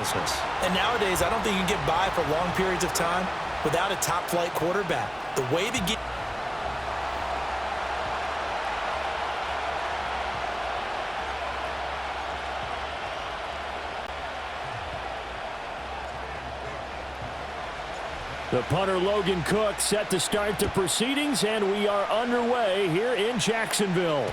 seriousness. And nowadays, I don't think you can get by for long periods of time without a top-flight quarterback. The way to get... The punter, Logan Cook, set to start the proceedings, and we are underway here in Jacksonville.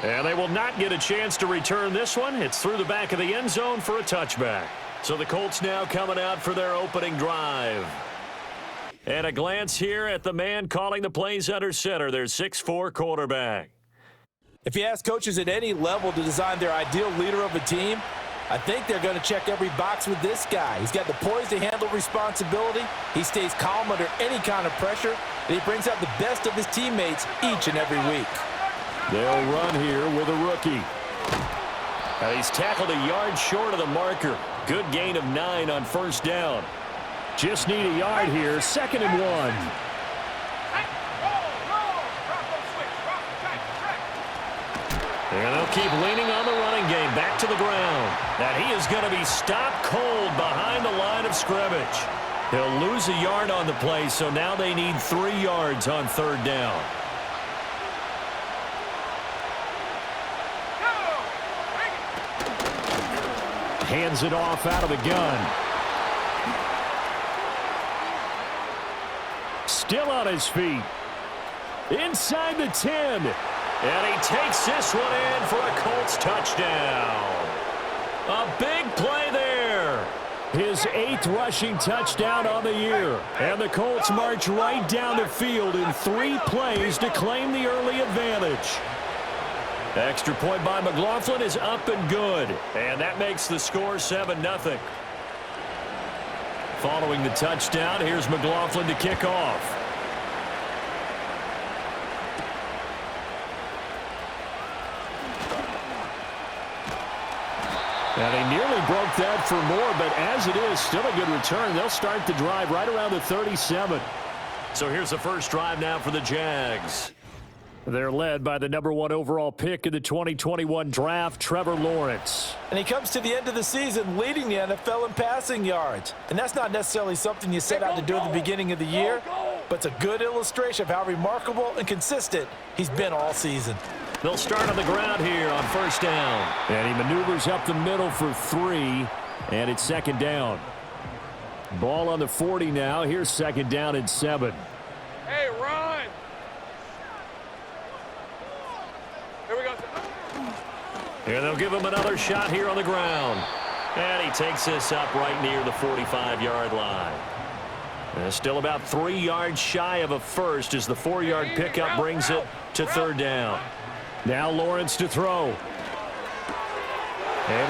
And they will not get a chance to return this one. It's through the back of the end zone for a touchback. So the Colts now coming out for their opening drive. And a glance here at the man calling the plays under center, their 6'4" quarterback. If you ask coaches at any level to design their ideal leader of a team, I think they're going to check every box with this guy. He's got the poise to handle responsibility. He stays calm under any kind of pressure, and he brings out the best of his teammates each and every week. They'll run here with a rookie. He's tackled a yard short of the marker. Good gain of 9 on first down. Just need a yard here, 2nd and 1. And they'll keep leaning on the running game. Back to the ground. And he is going to be stopped cold behind the line of scrimmage. He'll lose a yard on the play, so now they need 3 yards on 3rd down. Hands it off out of the gun. Still on his feet. Inside the 10. And he takes this one in for a Colts touchdown. A big play there. His 8th rushing touchdown on the year. And the Colts march right down the field in 3 plays to claim the early advantage. Extra point by McLaughlin is up and good. And that makes the score 7-0. Following the touchdown, here's McLaughlin to kick off. And he nearly broke that for more, but as it is, still a good return. They'll start the drive right around the 37. So here's the first drive now for the Jags. They're led by the #1 overall pick in the 2021 draft, Trevor Lawrence. And he comes to the end of the season leading the NFL in passing yards. And that's not necessarily something you set out to do at the beginning of the year, but it's a good illustration of how remarkable and consistent he's been all season. They'll start on the ground here on first down. And he maneuvers up the middle for 3, and it's 2nd down. Ball on the 40 now. Here's 2nd down and 7. Hey, run! Here we go. And they'll give him another shot here on the ground. And he takes this up right near the 45-yard line. And still about 3 yards shy of a first as the 4-yard pickup brings it to 3rd down. Now Lawrence to throw. Able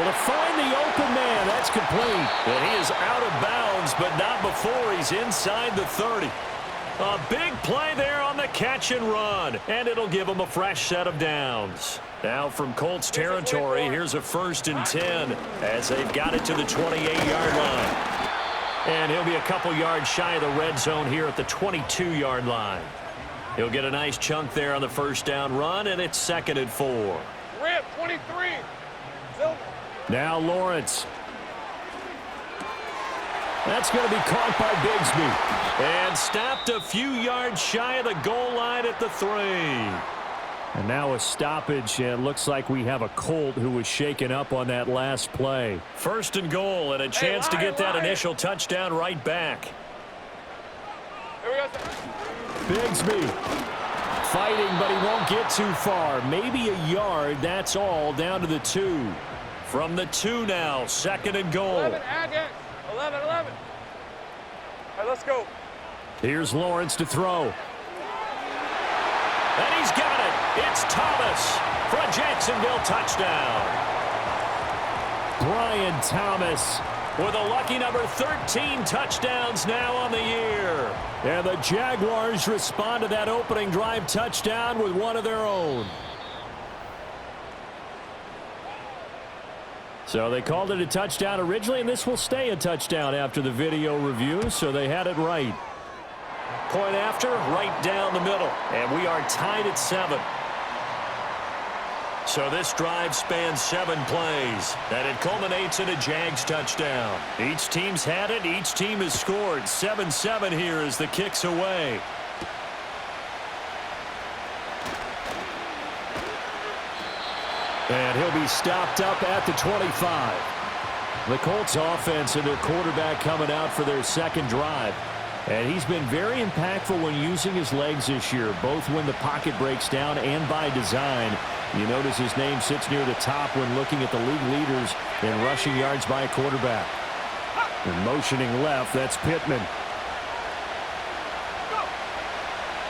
to find the open man. That's complete. And he is out of bounds, but not before he's inside the 30. A big play there on the catch and run. And it'll give him a fresh set of downs. Now from Colts territory, here's a 1st and 10 as they've got it to the 28-yard line. And he'll be a couple yards shy of the red zone here at the 22-yard line. He'll get a nice chunk there on the first down run, and it's 2nd and 4. Rip, 23. Now Lawrence. That's going to be caught by Bigsby. And stopped a few yards shy of the goal line at the 3. And now a stoppage, and looks like we have a Colt who was shaken up on that last play. 1st and goal, and a chance to get that initial touchdown right back. Here we go. Bigsby fighting, but he won't get too far. Maybe a yard, that's all, down to the 2. From the 2 now, 2nd and goal. 11, 11. All right, let's go. Here's Lawrence to throw. And he's got it. It's Thomas for a Jacksonville touchdown. Brian Thomas with a lucky number 13 touchdowns now on the year. And the Jaguars respond to that opening drive touchdown with one of their own. So they called it a touchdown originally, and this will stay a touchdown after the video review, so they had it right. Point after, right down the middle, and we are tied at 7. So this drive spans 7 plays, and it culminates in a Jags touchdown. Each team's had it. Each team has scored. 7-7 here as the kick's away. And he'll be stopped up at the 25. The Colts offense and their quarterback coming out for their second drive. And he's been very impactful when using his legs this year, both when the pocket breaks down and by design. You notice his name sits near the top when looking at the league leaders in rushing yards by a quarterback. And motioning left, that's Pittman.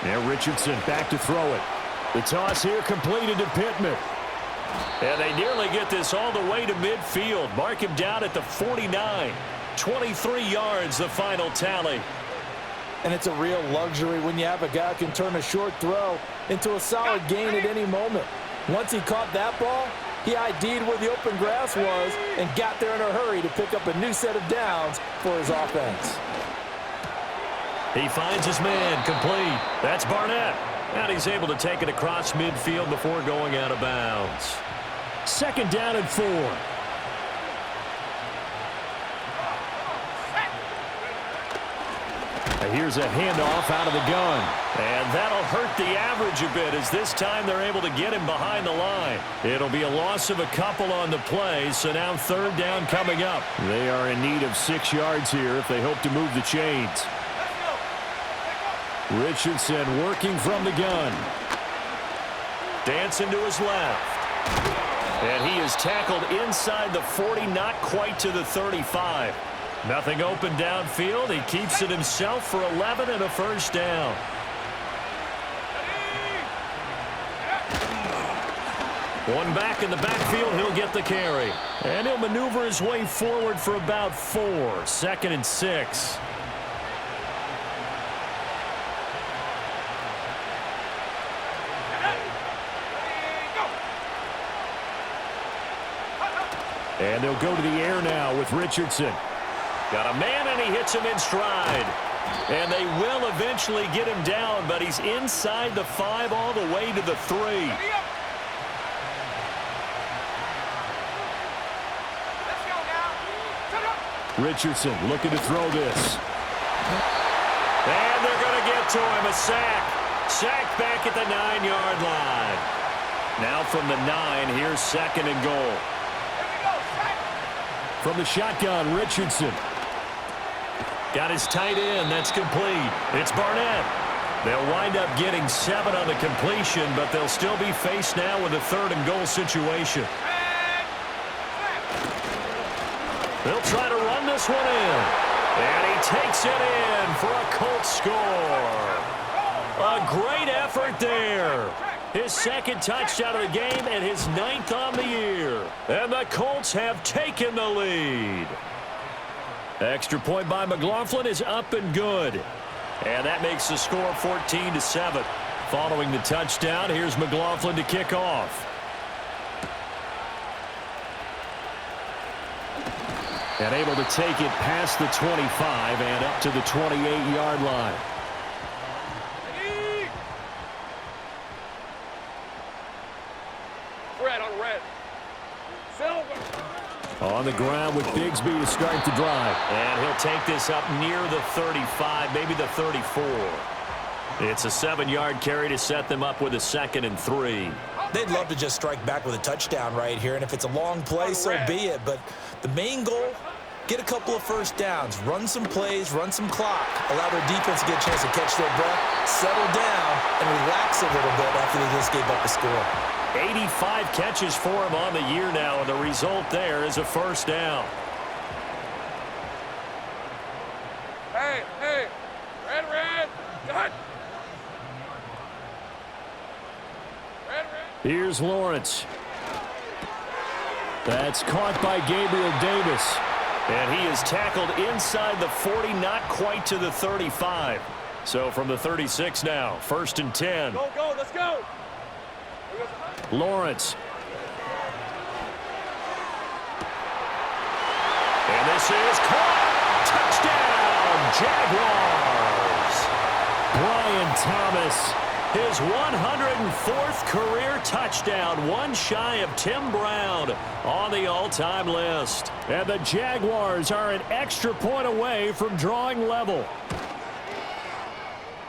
Now Richardson back to throw it. The toss here completed to Pittman. And they nearly get this all the way to midfield. Mark him down at the 49. 23 yards, the final tally. And it's a real luxury when you have a guy who can turn a short throw into a solid gain at any moment. Once he caught that ball, he ID'd where the open grass was and got there in a hurry to pick up a new set of downs for his offense. He finds his man complete. That's Barnett. And he's able to take it across midfield before going out of bounds. 2nd down and 4. Here's a handoff out of the gun. And that'll hurt the average a bit as this time they're able to get him behind the line. It'll be a loss of a couple on the play, so now 3rd down coming up. They are in need of 6 yards here if they hope to move the chains. Richardson working from the gun. Dancing to his left. And he is tackled inside the 40, not quite to the 35. Nothing open downfield. He keeps it himself for 11 and a 1st down. One back in the backfield. He'll get the carry. And he'll maneuver his way forward for about 4. 2nd and 6. And they'll go to the air now with Richardson. Got a man, and he hits him in stride. And they will eventually get him down, but he's inside the 5 all the way to the 3. Richardson looking to throw this. And they're going to get to him. A sack. Sack back at the 9-yard line. Now from the 9, here's 2nd and goal. From the shotgun, Richardson. Got his tight end. That's complete. It's Barnett. They'll wind up getting 7 on the completion, but they'll still be faced now with a 3rd and goal situation. They'll try to run this one in. And he takes it in for a Colts score. A great effort there. His 2nd touchdown of the game and his 9th on the year. And the Colts have taken the lead. Extra point by McLaughlin is up and good. And that makes the score 14-7. Following the touchdown, here's McLaughlin to kick off. And able to take it past the 25 and up to the 28-yard line. On the ground with Bigsby to start the drive. And he'll take this up near the 35, maybe the 34. It's a 7-yard carry to set them up with a 2nd and 3. They'd love to just strike back with a touchdown right here, and if it's a long play, so be it. But the main goal, get a couple of 1st downs, run some plays, run some clock, allow their defense to get a chance to catch their breath, settle down, and relax a little bit after they just gave up a score. 85 catches for him on the year now, and the result there is a 1st down. Hey, red, cut. Red. Here's Lawrence. That's caught by Gabriel Davis. And he is tackled inside the 40, not quite to the 35. So from the 36 now, 1st and 10. Go, let's go. Lawrence. And this is caught. Touchdown, Jaguars. Brian Thomas His 104th career touchdown, one shy of Tim Brown on the all-time list. And the Jaguars are an extra point away from drawing level.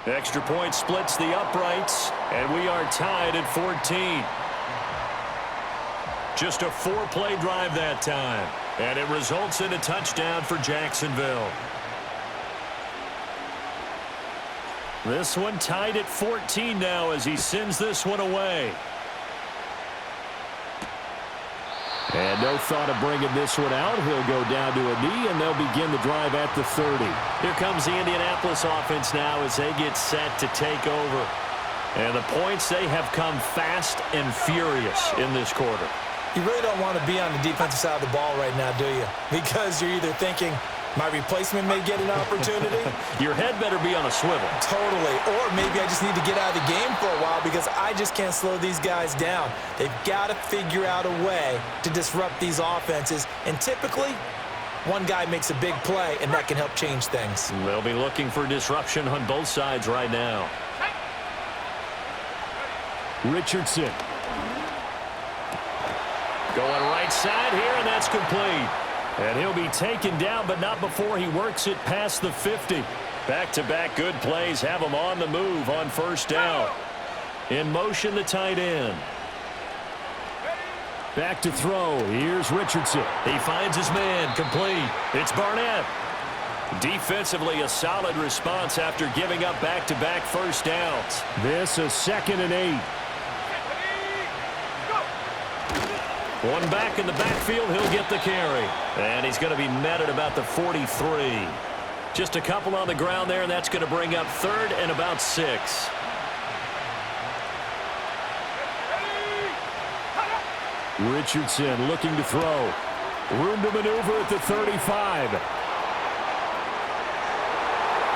Extra point splits the uprights, and we are tied at 14. Just a 4-play drive that time, and it results in a touchdown for Jacksonville. This one tied at 14 now as he sends this one away. And no thought of bringing this one out. He'll go down to a knee, and they'll begin the drive at the 30. Here comes the Indianapolis offense now as they get set to take over. And the points, they have come fast and furious in this quarter. You really don't want to be on the defensive side of the ball right now, do you? Because you're either thinking, my replacement may get an opportunity. Your head better be on a swivel. Totally. Or maybe I just need to get out of the game for a while because I just can't slow these guys down. They've got to figure out a way to disrupt these offenses. And typically, one guy makes a big play, and that can help change things. They'll be looking for disruption on both sides right now. Richardson. Going right side here, and that's complete. And he'll be taken down, but not before he works it past the 50. Back-to-back good plays have him on the move on first down. In motion, the tight end. Back to throw. Here's Richardson. He finds his man. Complete. It's Barnett. Defensively, a solid response after giving up back-to-back first downs. This is 2nd and 8. One back in the backfield, he'll get the carry. And he's going to be met at about the 43. Just a couple on the ground there, and that's going to bring up 3rd and about 6. Richardson looking to throw. Room to maneuver at the 35.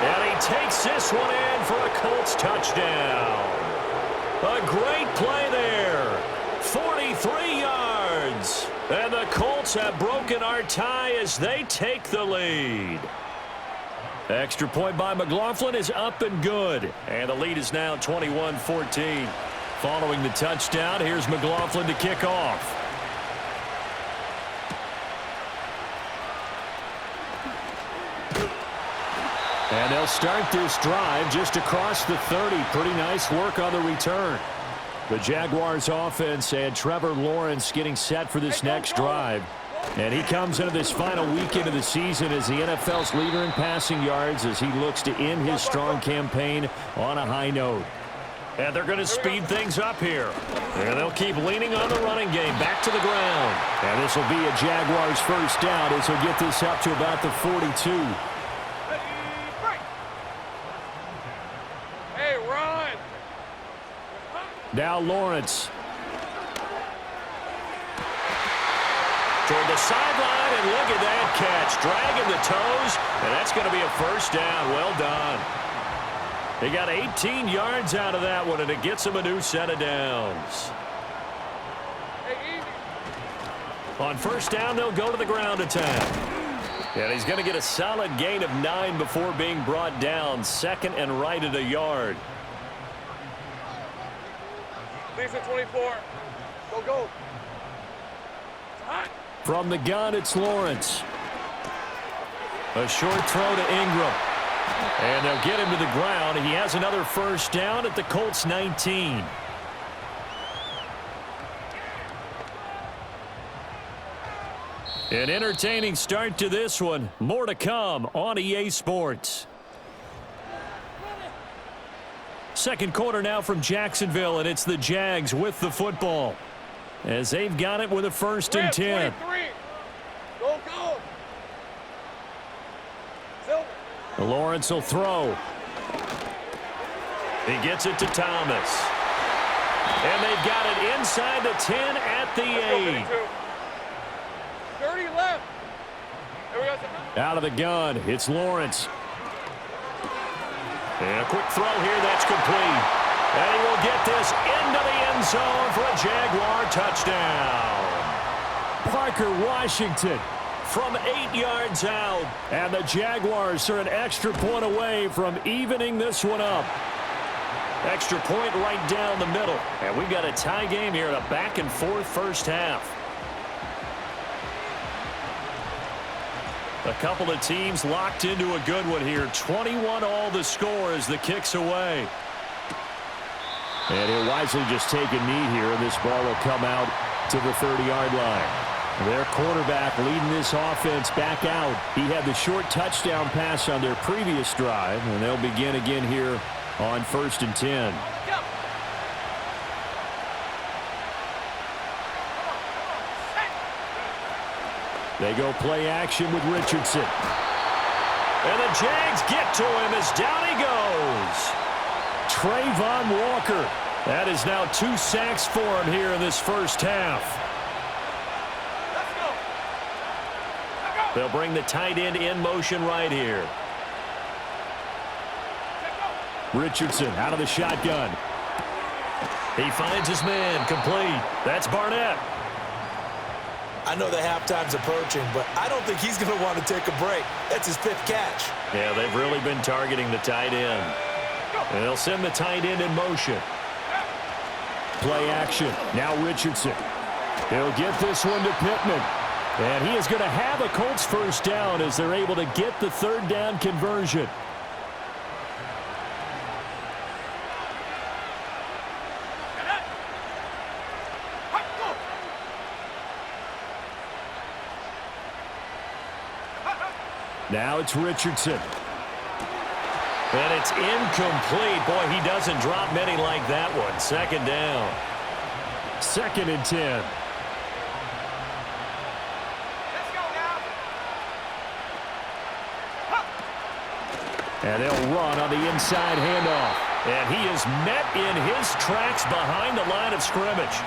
And he takes this one in for a Colts touchdown. A great play there. 43 yards. And the Colts have broken our tie as they take the lead. Extra point by McLaughlin is up and good. And the lead is now 21-14. Following the touchdown, here's McLaughlin to kick off. And they'll start this drive just across the 30. Pretty nice work on the return. The Jaguars offense and Trevor Lawrence getting set for this next drive. And he comes into this final weekend of the season as the NFL's leader in passing yards as he looks to end his strong campaign on a high note. And they're going to speed things up here. And they'll keep leaning on the running game back to the ground. And this will be a Jaguars first down as he'll get this up to about the 42. Hey, run! Now Lawrence. Toward the sideline, and look at that catch. Dragging the toes, and that's going to be a first down. Well done. They got 18 yards out of that one, and it gets them a new set of downs. On first down, they'll go to the ground attack. And he's going to get a solid gain of 9 before being brought down. 2nd and right at a yard. Leaves at 24. Go, go. From the gun, it's Lawrence. A short throw to Ingram. And they'll get him to the ground. He has another first down at the Colts 19. An entertaining start to this one. More to come on EA Sports. Second quarter now from Jacksonville, and it's the Jags with the football. As they've got it with a 1st and 10. Go, go. Silver. Lawrence will throw. He gets it to Thomas. And they've got it inside the 10 at the 8. 30 left. Out of the gun, it's Lawrence. And a quick throw here, that's complete. And he will get this into the end zone for a Jaguar touchdown. Parker Washington from 8 yards out. And the Jaguars are an extra point away from evening this one up. Extra point right down the middle. And we've got a tie game here in a back-and-forth first half. A couple of teams locked into a good one here. 21 all the score as the kick's away. And he'll wisely just take a knee here, and this ball will come out to the 30-yard line. Their quarterback leading this offense back out. He had the short touchdown pass on their previous drive, and they'll begin again here on 1st and 10. They go play action with Richardson. And the Jags get to him as down he goes. Trayvon Walker. That is now 2 sacks for him here in this first half. They'll bring the tight end in motion right here. Richardson out of the shotgun. He finds his man, complete. That's Barnett. I know the halftime's approaching, but I don't think he's going to want to take a break. That's his 5th catch. Yeah, they've really been targeting the tight end. And they'll send the tight end in motion. Play action. Now Richardson. He'll get this one to Pittman. And he is going to have a Colts first down as they're able to get the 3rd down conversion. Now it's Richardson. And it's incomplete. Boy, he doesn't drop many like that one. 2nd down. 2nd and 10. And they'll run on the inside handoff. And he is met in his tracks behind the line of scrimmage.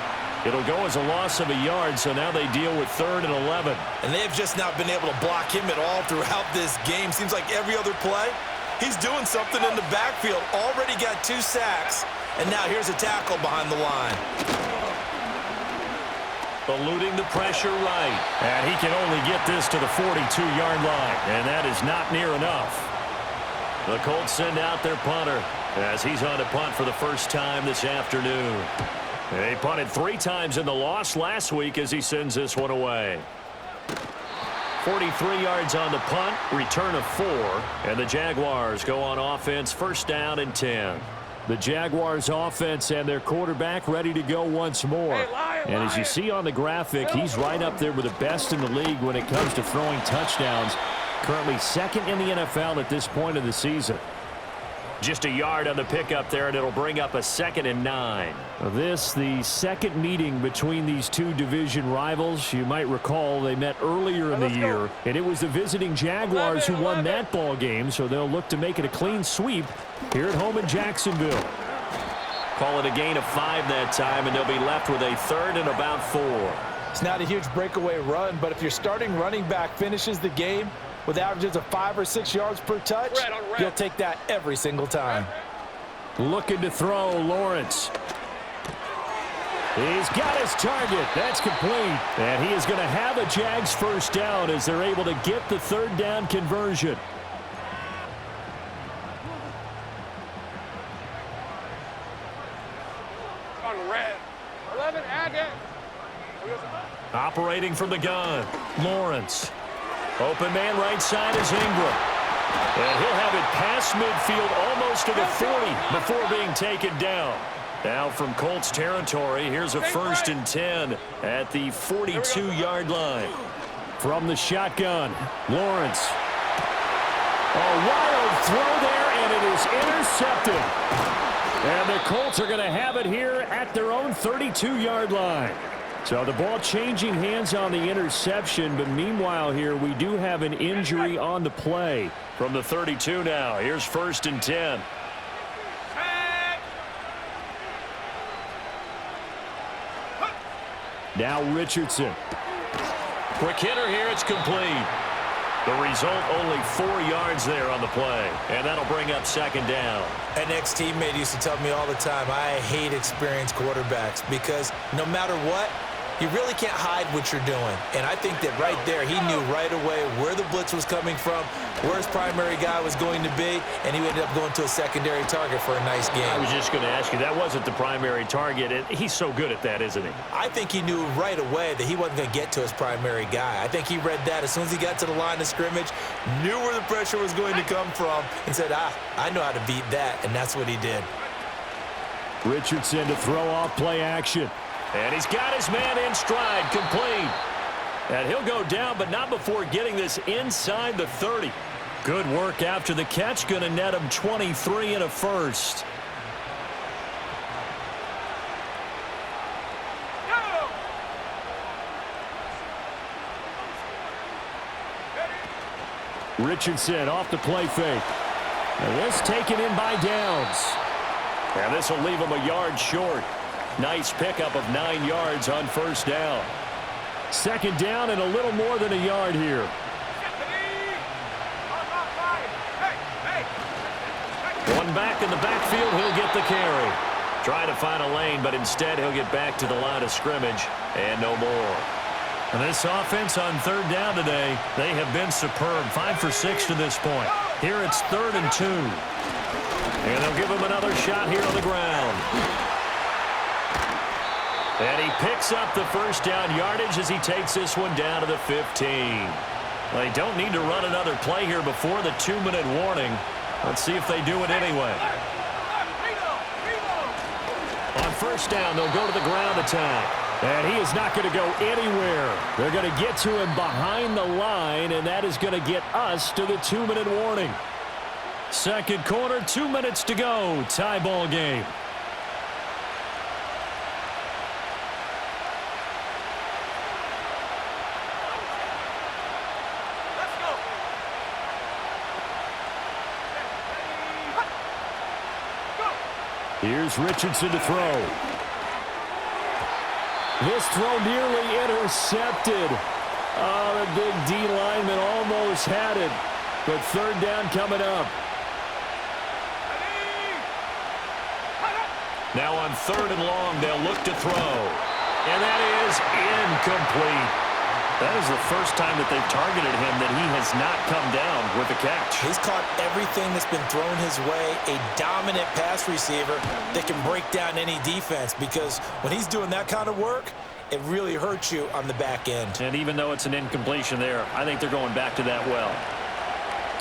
It'll go as a loss of a yard, so now they deal with 3rd and 11. And they've just not been able to block him at all throughout this game. Seems like every other play, he's doing something in the backfield. Already got 2 sacks, and now here's a tackle behind the line. Eluding the pressure right. And he can only get this to the 42-yard line, and that is not near enough. The Colts send out their punter as he's on to punt for the first time this afternoon. He punted 3 times in the loss last week as he sends this one away. 43 yards on the punt, return of 4, and the Jaguars go on offense, 1st down and 10. The Jaguars offense and their quarterback ready to go once more. And as you see on the graphic, he's right up there with the best in the league when it comes to throwing touchdowns. Currently 2nd in the NFL at this point of the season. Just a yard on the pickup there, and it'll bring up a 2nd and 9. This, the 2nd meeting between these 2 division rivals. You might recall they met earlier in the year, and it was the visiting Jaguars who won that ball game, so they'll look to make it a clean sweep here at home in Jacksonville. Call it a gain of 5 that time, and they'll be left with a 3rd and about 4. It's not a huge breakaway run, but if your starting running back finishes the game with averages of 5 or 6 yards per touch, you'll take that every single time. Looking to throw, Lawrence. He's got his target. That's complete. And he is going to have a Jags first down as they're able to get the 3rd down conversion. On red. 11, add it. Operating from the gun, Lawrence. Open man right side is Ingram. And he'll have it past midfield almost to the 40 before being taken down. Now from Colts territory, here's a 1st and 10 at the 42-yard line. From the shotgun, Lawrence. A wild throw there, and it is intercepted. And the Colts are going to have it here at their own 32-yard line. So the ball changing hands on the interception, but meanwhile here we do have an injury on the play. From the 32 now, here's 1st and 10. Now Richardson. Quick hitter here, it's complete. The result, only 4 yards there on the play, and that'll bring up 2nd down. An ex-teammate used to tell me all the time, I hate experienced quarterbacks because no matter what, You really can't hide what you're doing. And I think that right there, he knew right away where the blitz was coming from, where his primary guy was going to be, and he ended up going to a secondary target for a nice game. I was just going to ask you, that wasn't the primary target. And he's so good at that, isn't he? I think he knew right away that he wasn't going to get to his primary guy. I think he read that as soon as he got to the line of scrimmage, knew where the pressure was going to come from, and said, I know how to beat that, and that's what he did. Richardson to throw off play action. And he's got his man in stride, complete. And he'll go down, but not before getting this inside the 30. Good work after the catch. Going to net him 23 and a first. Richardson off the play fake. And this taken in by Downs. And this will leave him a yard short. Nice pickup of 9 yards on first down. Second down and a little more than a yard here. One back in the backfield, he'll get the carry. Trying to find a lane, but instead he'll get back to the line of scrimmage and no more. And this offense on third down today, they have been superb. 5 for 6 to this point. Here it's 3rd and 2. And they'll give him another shot here on the ground. And he picks up the first down yardage as he takes this one down to the 15. They don't need to run another play here before the 2-minute warning. Let's see if they do it anyway. On first down, they'll go to the ground attack. And he is not going to go anywhere. They're going to get to him behind the line, and that is going to get us to the 2-minute warning. Second quarter, 2 minutes to go. Tie ball game. Here's Richardson to throw. This throw nearly intercepted. Oh, the big D lineman almost had it. But third down coming up. Now on 3rd and long, they'll look to throw. And that is incomplete. That is the first time that they've targeted him that he has not come down with a catch. He's caught everything that's been thrown his way. A dominant pass receiver that can break down any defense, because when he's doing that kind of work, it really hurts you on the back end. And even though it's an incompletion there, I think they're going back to that well.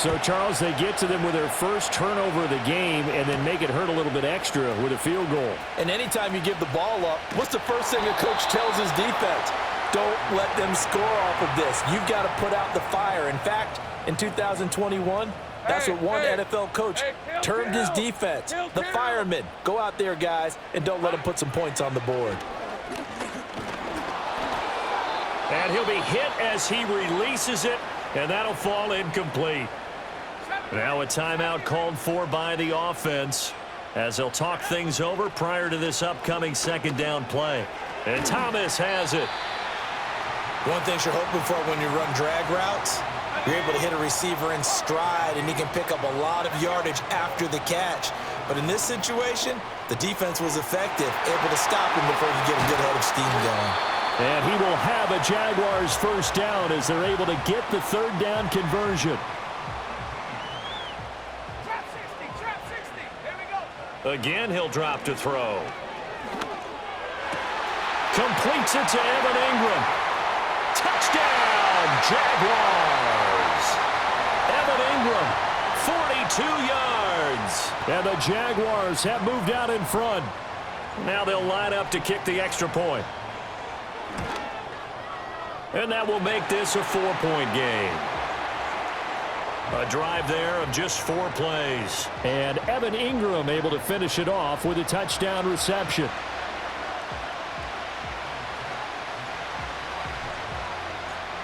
So, Charles, they get to them with their first turnover of the game and then make it hurt a little bit extra with a field goal. And anytime you give the ball up, what's the first thing a coach tells his defense? Don't let them score off of this. You've got to put out the fire. In fact, in 2021, that's what one NFL coach termed his defense, the firemen. Go out there, guys, and don't let them put some points on the board. And he'll be hit as he releases it, and that'll fall incomplete. Now a timeout called for by the offense as they'll talk things over prior to this upcoming second down play. And Thomas has it. One thing you're hoping for when you run drag routes, you're able to hit a receiver in stride, and he can pick up a lot of yardage after the catch. But in this situation, the defense was effective, able to stop him before you get a good head of steam going. And he will have a Jaguars first down as they're able to get the third down conversion. Trap 60. Here we go. Again, he'll drop to throw. Completes it to Evan Ingram. Touchdown, Jaguars. Evan Ingram, 42 yards. And the Jaguars have moved out in front. Now they'll line up to kick the extra point. And that will make this a 4-point game. A drive there of just 4 plays. And Evan Ingram able to finish it off with a touchdown reception.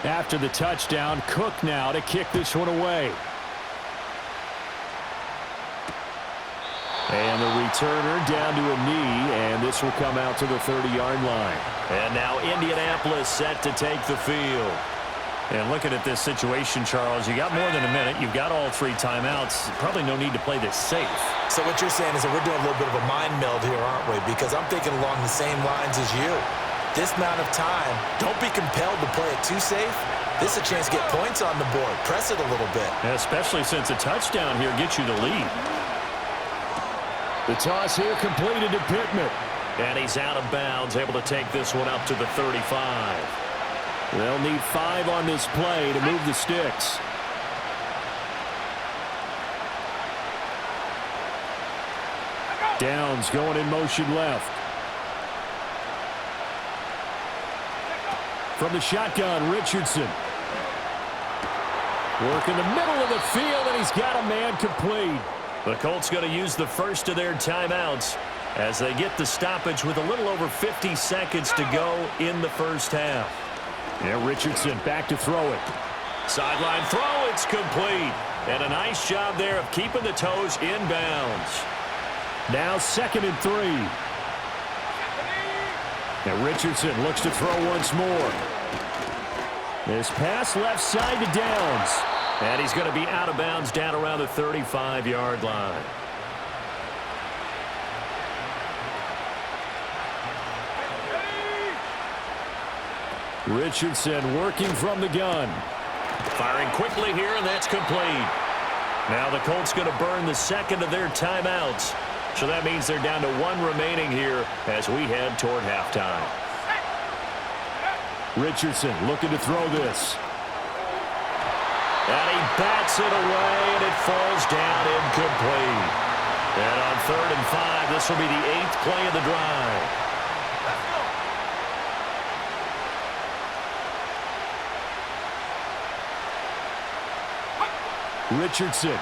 After the touchdown, Cook now to kick this one away. And the returner down to a knee, and this will come out to the 30-yard line. And now Indianapolis set to take the field. And looking at this situation, Charles, you got more than a minute. You've got all 3 timeouts. Probably no need to play this safe. So what you're saying is that we're doing a little bit of a mind meld here, aren't we? Because I'm thinking along the same lines as you. this amount of time, don't be compelled to play it too safe. This is a chance to get points on the board. Press it a little bit. Especially since a touchdown here gets you the lead. The toss here completed to Pittman. And he's out of bounds, able to take this one up to the 35. They'll need 5 on this play to move the sticks. Downs going in motion left. From the shotgun, Richardson. Work in the middle of the field, and he's got a man complete. The Colts going to use the first of their timeouts as they get the stoppage with a little over 50 seconds to go in the first half. Yeah, Richardson back to throw it. Sideline throw, it's complete. And a nice job there of keeping the toes in bounds. Now 2nd and 3. And Richardson looks to throw once more. This pass left side to Downs. And he's going to be out of bounds down around the 35-yard line. Richardson working from the gun. Firing quickly here, and that's complete. Now the Colts going to burn the second of their timeouts. So that means they're down to 1 remaining here as we head toward halftime. Richardson looking to throw this. And he bats it away, and it falls down incomplete. And on 3rd and 5, this will be the 8th play of the drive. Richardson.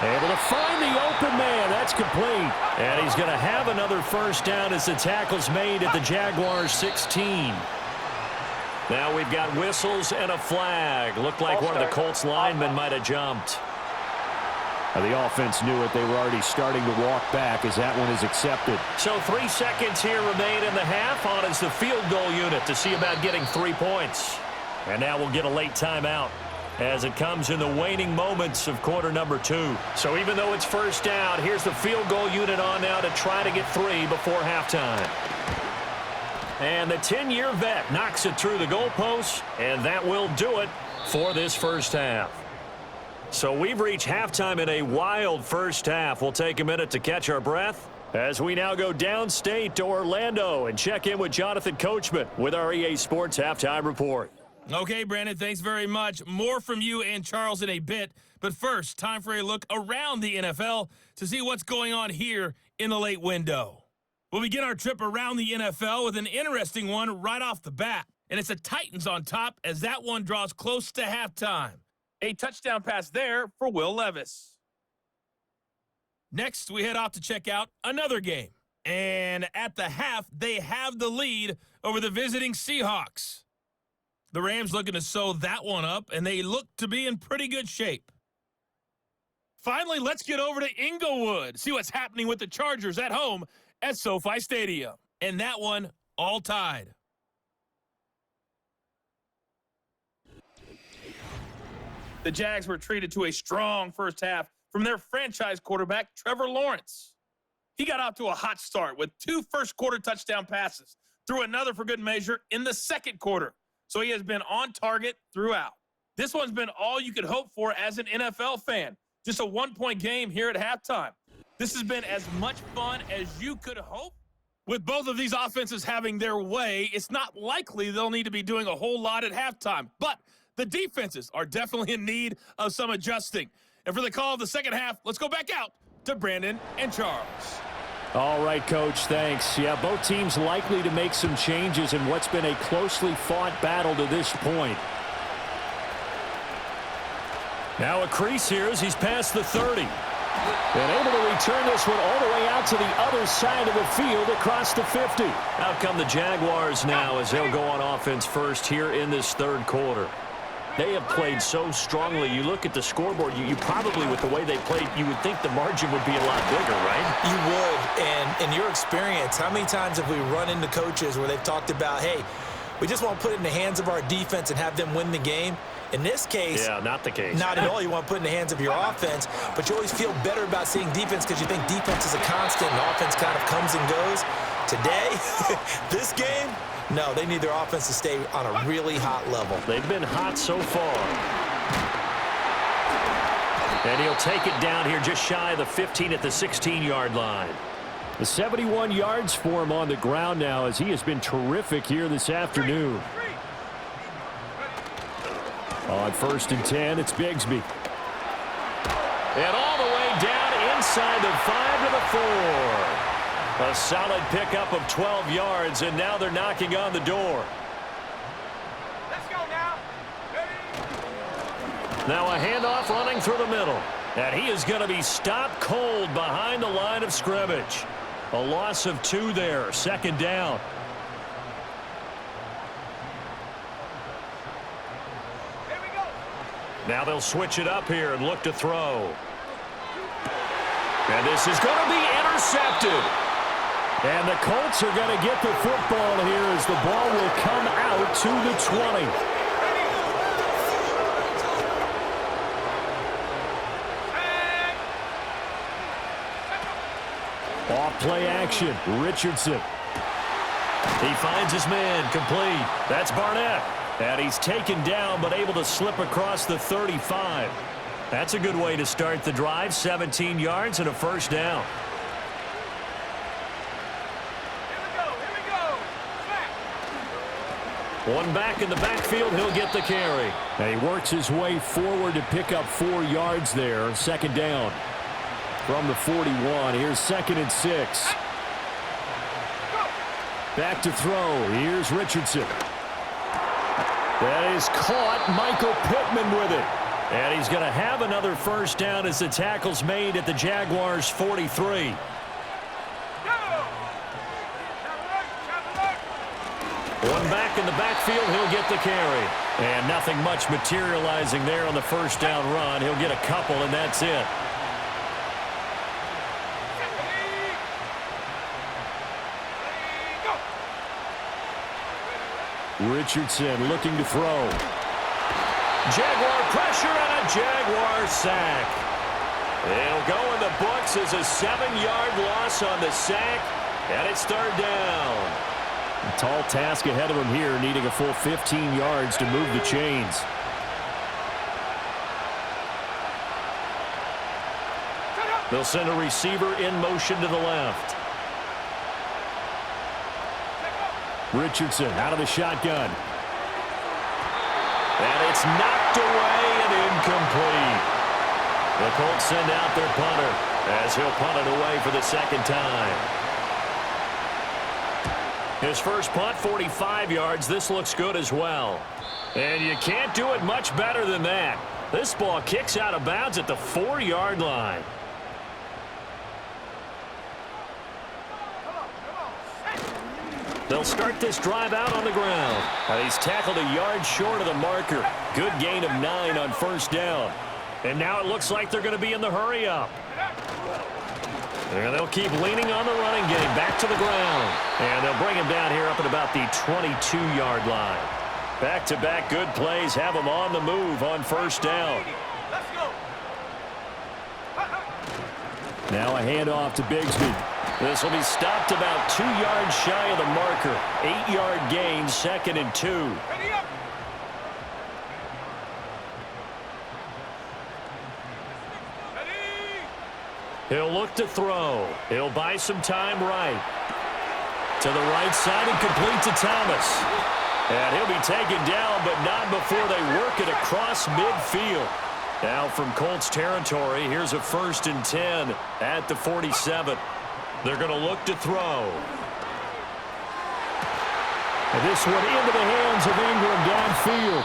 Able to find the open man. That's complete. And he's going to have another first down as the tackle's made at the Jaguars 16. Now we've got whistles and a flag. Looked like one of the Colts linemen might have jumped. The offense knew it. They were already starting to walk back as that one is accepted. So 3 seconds here remain in the half. On is the field goal unit to see about getting 3 points. And now we'll get a late timeout as it comes in the waning moments of quarter number 2. So even though it's first down, here's the field goal unit on now to try to get 3 before halftime. And the 10-year vet knocks it through the goalpost, and that will do it for this first half. So we've reached halftime in a wild first half. We'll take a minute to catch our breath as we now go downstate to Orlando and check in with Jonathan Coachman with our EA Sports Halftime Report. Okay, Brandon, thanks very much. More from you and Charles in a bit. But first, time for a look around the NFL to see what's going on here in the late window. We'll begin our trip around the NFL with an interesting one right off the bat. And it's the Titans on top as that one draws close to halftime. A touchdown pass there for Will Levis. Next, we head off to check out another game. And at the half, they have the lead over the visiting Seahawks. The Rams looking to sew that one up, and they look to be in pretty good shape. Finally, let's get over to Inglewood, see what's happening with the Chargers at home at SoFi Stadium. And that one all tied. The Jags were treated to a strong first half from their franchise quarterback, Trevor Lawrence. He got off to a hot start with 2 first-quarter touchdown passes, threw another for good measure in the second quarter. So he has been on target throughout. This one's been all you could hope for as an NFL fan. Just a 1-point game here at halftime. This has been as much fun as you could hope. With both of these offenses having their way, it's not likely they'll need to be doing a whole lot at halftime. But the defenses are definitely in need of some adjusting. And for the call of the second half, let's go back out to Brandon and Charles. All right, Coach, thanks. Yeah, both teams likely to make some changes in what's been a closely fought battle to this point. Now a crease here as he's past the 30. And able to return this one all the way out to the other side of the field across the 50. Out come the Jaguars now as they'll go on offense first here in this third quarter. They have played so strongly. You look at the scoreboard, you probably, with the way they played, you would think the margin would be a lot bigger, right? You would. And in your experience, how many times have we run into coaches where they've talked about, hey, we just want to put it in the hands of our defense and have them win the game? In this case, yeah, not the case. Not at all. You want to put it in the hands of your offense, but you always feel better about seeing defense because you think defense is a constant and offense kind of comes and goes. Today, this game, no, they need their offense to stay on a really hot level. They've been hot so far. And he'll take it down here just shy of the 15 at the 16-yard line. The 71 yards for him on the ground now as he has been terrific here this afternoon. On 1st and 10, it's Bigsby. And all the way down inside the 5 to the 4. A solid pickup of 12 yards, and now they're knocking on the door. Let's go now. Now a handoff running through the middle. And he is going to be stopped cold behind the line of scrimmage. A loss of 2 there, 2nd down. Here we go. Now they'll switch it up here and look to throw. And this is going to be intercepted. And the Colts are going to get the football here as the ball will come out to the 20. Off play action, Richardson. He finds his man, complete. That's Barnett. And he's taken down but able to slip across the 35. That's a good way to start the drive. 17 yards and a 1st down. Here we go. Back. One back in the backfield, he'll get the carry. And he works his way forward to pick up 4 yards there. 2nd down. From the 41, here's 2nd and 6. Back to throw. Here's Richardson. That is caught. Michael Pittman with it. And he's going to have another 1st down as the tackle's made at the Jaguars' 43. One back in the backfield, he'll get the carry. And nothing much materializing there on the 1st down run. He'll get a couple, and that's it. Richardson looking to throw. Jaguar pressure and a Jaguar sack. It'll go in the books as a 7-yard loss on the sack, and it's 3rd down. A tall task ahead of him here, needing a full 15 yards to move the chains. They'll send a receiver in motion to the left. Richardson out of the shotgun. And it's knocked away and incomplete. The Colts send out their punter as he'll punt it away for the 2nd time. His first punt, 45 yards. This looks good as well. And you can't do it much better than that. This ball kicks out of bounds at the 4-yard line. They'll start this drive out on the ground. He's tackled a yard short of the marker. Good gain of 9 on 1st down. And now it looks like they're going to be in the hurry up. And they'll keep leaning on the running game. Back to the ground. And they'll bring him down here up at about the 22-yard line. Back-to-back good plays have him on the move on 1st down. Let's go. Now a handoff to Bigsby. This will be stopped about 2 yards shy of the marker. 8-yard gain, 2nd and 2. Ready up. Ready. He'll look to throw. He'll buy some time right. To the right side and complete to Thomas. And he'll be taken down, but not before they work it across midfield. Now from Colts territory, here's a 1st and 10 at the 47. They're going to look to throw. And this one into the hands of Ingram downfield.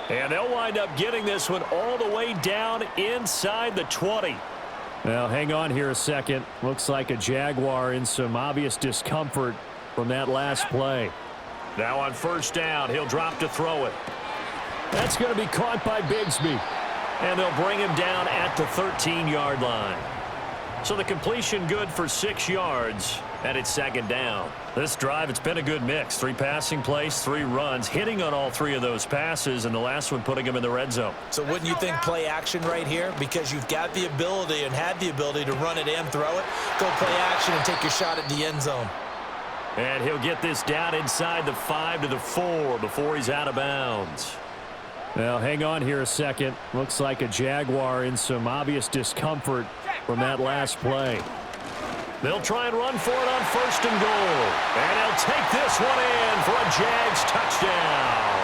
And they'll wind up getting this one all the way down inside the 20. Well, hang on here a second. Looks like a Jaguar in some obvious discomfort from that last play. Now on 1st down, he'll drop to throw it. That's going to be caught by Bigsby. And they'll bring him down at the 13-yard line. So the completion good for 6 yards, and it's 2nd down. This drive, it's been a good mix. 3 passing plays, 3 runs, hitting on all 3 of those passes, and the last one putting him in the red zone. So wouldn't you think play action right here? Because you've got the ability and had the ability to run it and throw it. Go play action and take your shot at the end zone. And he'll get this down inside the 5 to the 4 before he's out of bounds. Well, hang on here a second. Looks like a Jaguar in some obvious discomfort from that last play. They'll try and run for it on 1st and goal. And he'll take this one in for a Jags touchdown.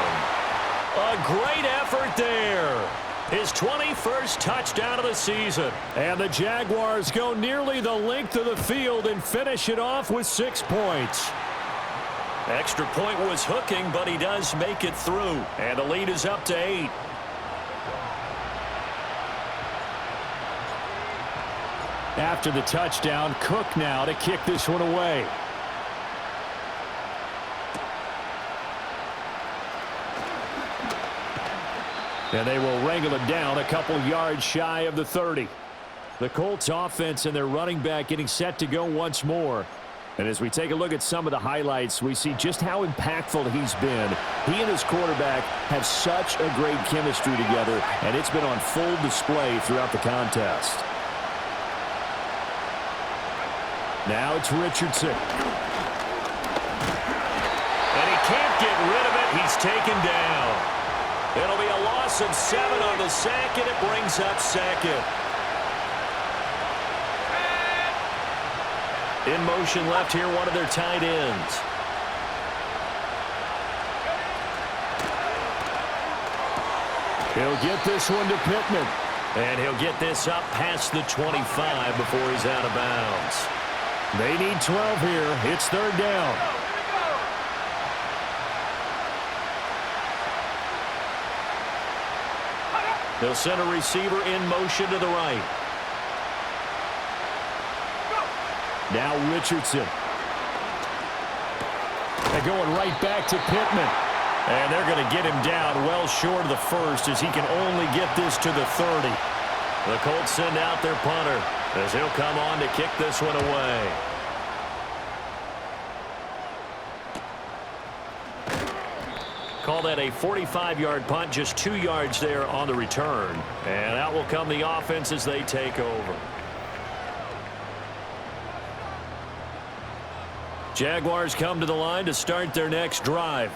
A great effort there. His 21st touchdown of the season. And the Jaguars go nearly the length of the field and finish it off with 6 points. Extra point was hooking, but he does make it through. And the lead is up to 8. After the touchdown, Cook now to kick this one away. And they will wrangle him down a couple yards shy of the 30. The Colts offense and their running back getting set to go once more. And as we take a look at some of the highlights, we see just how impactful he's been. He and his quarterback have such a great chemistry together, and it's been on full display throughout the contest. Now it's Richardson. And he can't get rid of it. He's taken down. It'll be a loss of 7 on the sack, and it brings up 2nd. In motion left here, one of their tight ends. He'll get this one to Pittman. And he'll get this up past the 25 before he's out of bounds. They need 12 here. It's 3rd down. They'll send a receiver in motion to the right. Now Richardson. They're going right back to Pittman. And they're going to get him down well short of the 1st as he can only get this to the 30. The Colts send out their punter as he'll come on to kick this one away. Call that a 45-yard punt, just 2 yards there on the return. And out will come the offense as they take over. Jaguars come to the line to start their next drive.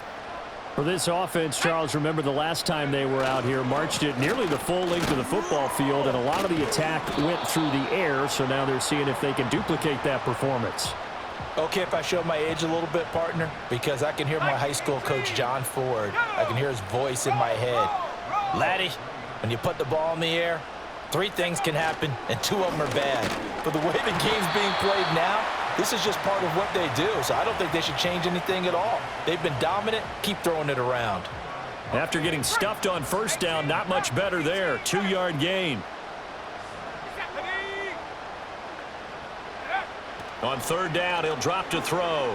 For this offense, Charles, remember the last time they were out here, marched it nearly the full length of the football field, and a lot of the attack went through the air, so now they're seeing if they can duplicate that performance. Okay, if I show my age a little bit, partner, because I can hear my high school coach, John Ford. I can hear his voice in my head. Laddie, when you put the ball in the air, 3 things can happen, and 2 of them are bad. But the way the game's being played now, this is just part of what they do, so I don't think they should change anything at all. They've been dominant. Keep throwing it around. After getting stuffed on 1st down, not much better there. 2-yard gain. On 3rd down, he'll drop to throw.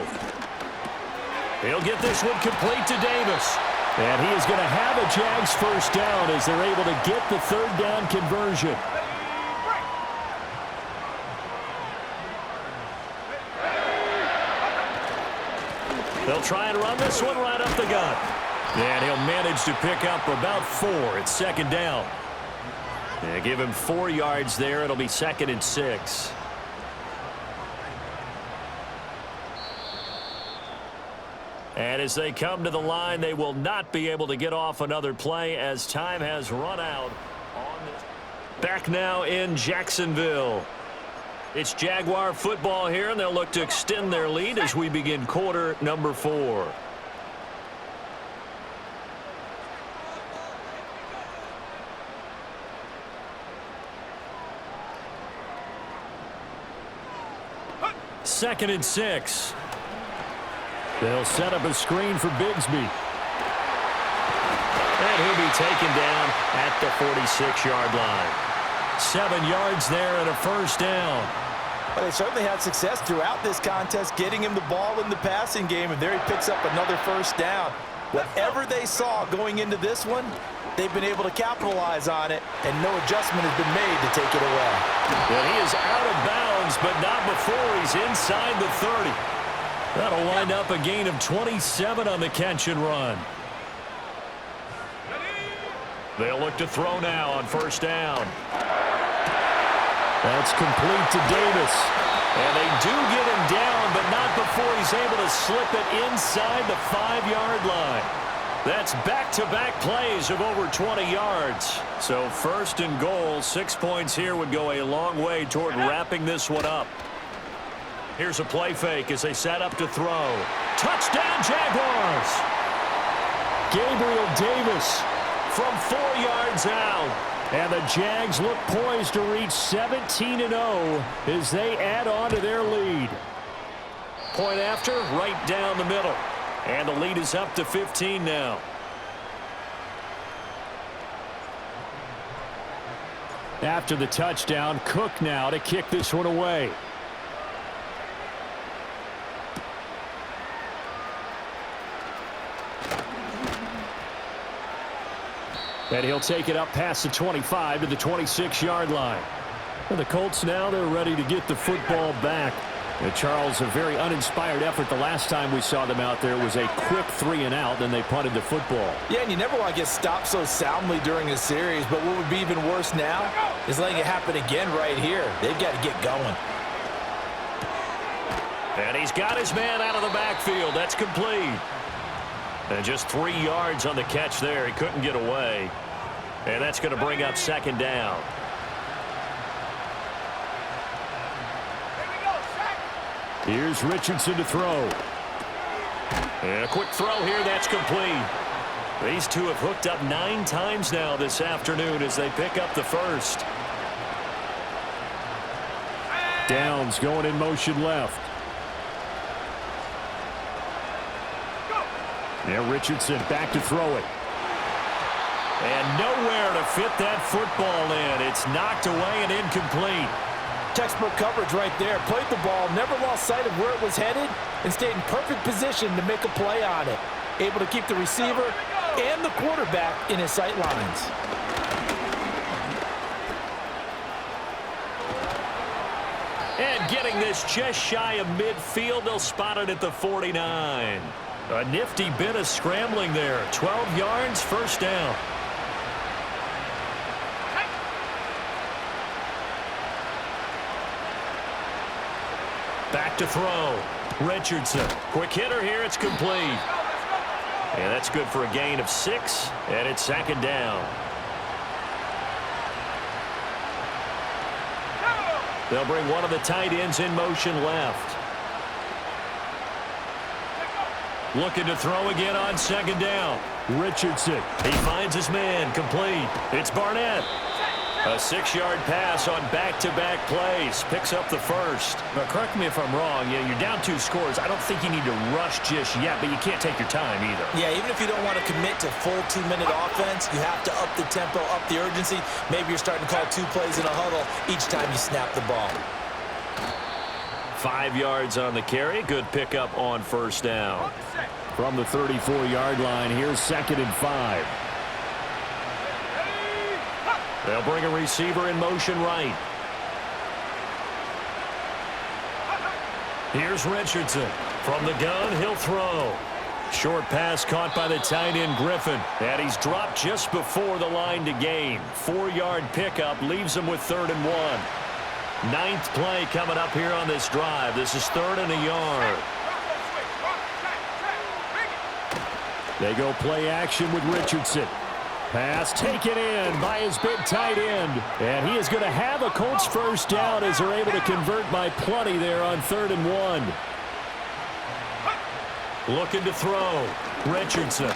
He'll get this one complete to Davis. And he is going to have a Jags 1st down as they're able to get the 3rd down conversion. They'll try and run this one right up the gut. And he'll manage to pick up about 4. It's 2nd down. Yeah, give him 4 yards there. It'll be 2nd and 6. And as they come to the line, they will not be able to get off another play as time has run out. Back now in Jacksonville. It's Jaguar football here, and they'll look to extend their lead as we begin quarter number 4. Second and 6. They'll set up a screen for Bigsby. And he'll be taken down at the 46-yard line. 7 yards there and a 1st down. Well, they certainly had success throughout this contest, getting him the ball in the passing game, and there he picks up another 1st down. Whatever they saw going into this one, they've been able to capitalize on it, and no adjustment has been made to take it away. Well, he is out of bounds, but not before he's inside the 30. That'll wind up a gain of 27 on the catch and run. They'll look to throw now on 1st down. That's complete to Davis. And they do get him down, but not before he's able to slip it inside the 5-yard line. That's back-to-back plays of over 20 yards. So first and goal, 6 points here would go a long way toward wrapping this one up. Here's a play fake as they set up to throw. Touchdown, Jaguars! Gabriel Davis From 4 yards out. And the Jags look poised to reach 17-0 as they add on to their lead. Point after, right down the middle. And the lead is up to 15 now. After the touchdown, Cook now to kick this one away. And he'll take it up past the 25 to the 26-yard line. And the Colts now, they're ready to get the football back. And Charles, a very uninspired effort the last time we saw them out there was a quick 3-and-out, then they punted the football. Yeah, and you never want to get stopped so soundly during a series, but what would be even worse now is letting it happen again right here. They've got to get going. And he's got his man out of the backfield. That's complete. And just 3 yards on the catch there. He couldn't get away. And that's going to bring up second down. Here's Richardson to throw. And a quick throw here. That's complete. These two have hooked up 9 times now this afternoon as they pick up the first. Downs going in motion left. Now Richardson back to throw it. And nowhere to fit that football in. It's knocked away and incomplete. Textbook coverage right there. Played the ball, never lost sight of where it was headed, and stayed in perfect position to make a play on it. Able to keep the receiver and the quarterback in his sight lines. And getting this just shy of midfield, they'll spot it at the 49. A nifty bit of scrambling there. 12 yards, first down. Back to throw. Richardson. Quick hitter here. It's complete. And that's good for a gain of 6. And it's second down. They'll bring one of the tight ends in motion left. Looking to throw again on second down. Richardson. He finds his man. Complete. It's Barnett. A 6-yard pass on back-to-back plays. Picks up the first. But correct me if I'm wrong. Yeah, you're down 2 scores. I don't think you need to rush just yet, but you can't take your time either. Yeah, even if you don't want to commit to full 2-minute offense, you have to up the tempo, up the urgency. Maybe you're starting to call 2 plays in a huddle each time you snap the ball. 5 yards on the carry. Good pickup on first down. From the 34-yard line, here's second and 5. They'll bring a receiver in motion right. Here's Richardson. From the gun, he'll throw. Short pass caught by the tight end Griffin. And he's dropped just before the line to gain. 4-yard pickup leaves him with 3rd and 1. 9th play coming up here on this drive. This is 3rd and a yard. They go play action with Richardson. Pass taken in by his big tight end. And he is going to have a Colts first down as they're able to convert by plenty there on 3rd and 1. Looking to throw. Richardson.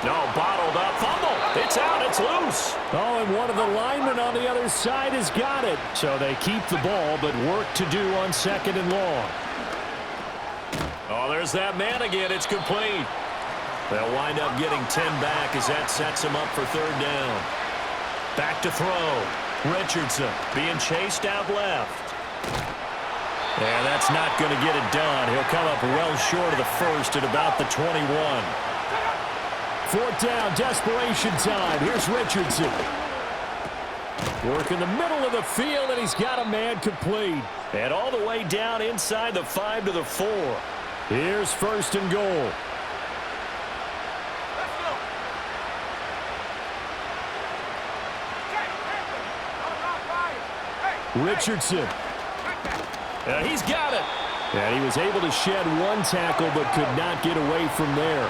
No, bottled up. Fumble. It's out. It's loose. Oh, and one of the linemen on the other side has got it. So they keep the ball, but work to do on 2nd and long. Oh, there's that man again. It's complete. They'll wind up getting 10 back as that sets him up for 3rd down. Back to throw. Richardson being chased out left. And that's not going to get it done. He'll come up well short of the first at about the 21. 4th down, desperation time. Here's Richardson. Work in the middle of the field, and he's got a man complete. And all the way down inside the 5 to the 4. Here's 1st and goal. Richardson. And he's got it. And he was able to shed one tackle but could not get away from there.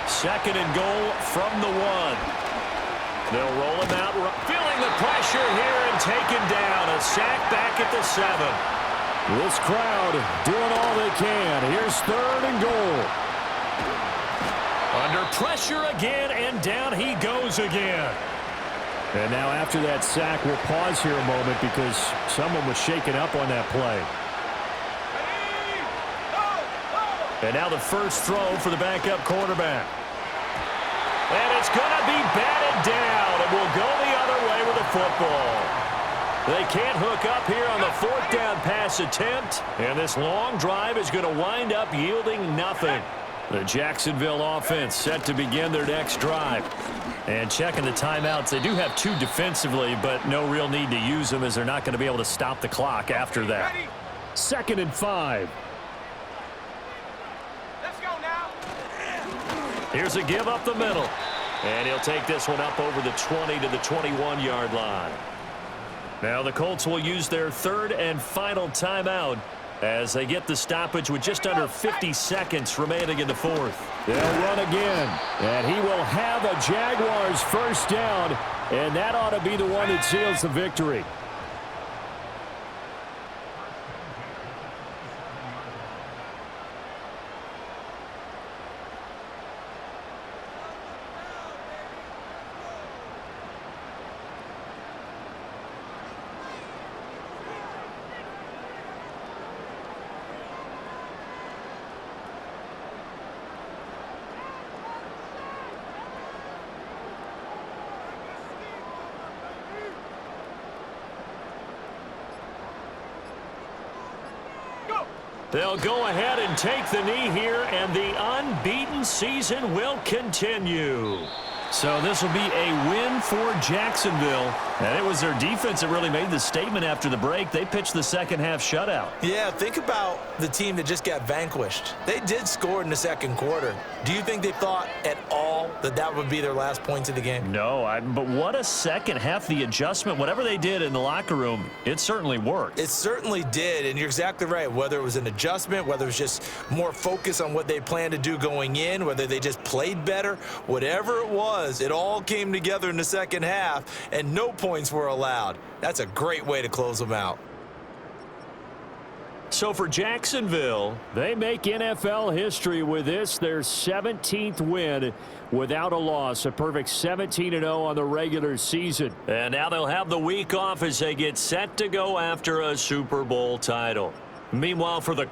2nd and goal from the 1. They'll roll him out, feeling the pressure here and taken down. A sack back at the 7. This crowd doing all they can. Here's 3rd and goal. Under pressure again, and down he goes again. And now after that sack, we'll pause here a moment because someone was shaken up on that play. And now the first throw for the backup quarterback. And it's going to be batted down, and will go the other way with the football. They can't hook up here on the 4th down pass attempt, and this long drive is going to wind up yielding nothing. The Jacksonville offense set to begin their next drive. And checking the timeouts, they do have 2 defensively, but no real need to use them as they're not going to be able to stop the clock after that. 2nd and 5. Here's a give up the middle. And he'll take this one up over the 20 to the 21-yard line. Now the Colts will use their 3rd and final timeout as they get the stoppage with just under 50 seconds remaining in the 4th. They'll run again. And he will have a Jaguars first down. And that ought to be the one that seals the victory. They'll go ahead and take the knee here, and the unbeaten season will continue. So this will be a win for Jacksonville. And it was their defense that really made the statement after the break. They pitched the second half shutout. Yeah, think about the team that just got vanquished. They did score in the 2nd quarter. Do you think they thought at all that that would be their last points of the game? No, but what a second half. The adjustment, whatever they did in the locker room, it certainly worked. It certainly did, and you're exactly right. Whether it was an adjustment, whether it was just more focus on what they planned to do going in, whether they just played better, whatever it was, it all came together in the 2nd half, and no points were allowed. That's a great way to close them out. So for Jacksonville, they make NFL history with this, their 17th win without a loss, a perfect 17-0 on the regular season. And now they'll have the week off as they get set to go after a Super Bowl title. Meanwhile, for the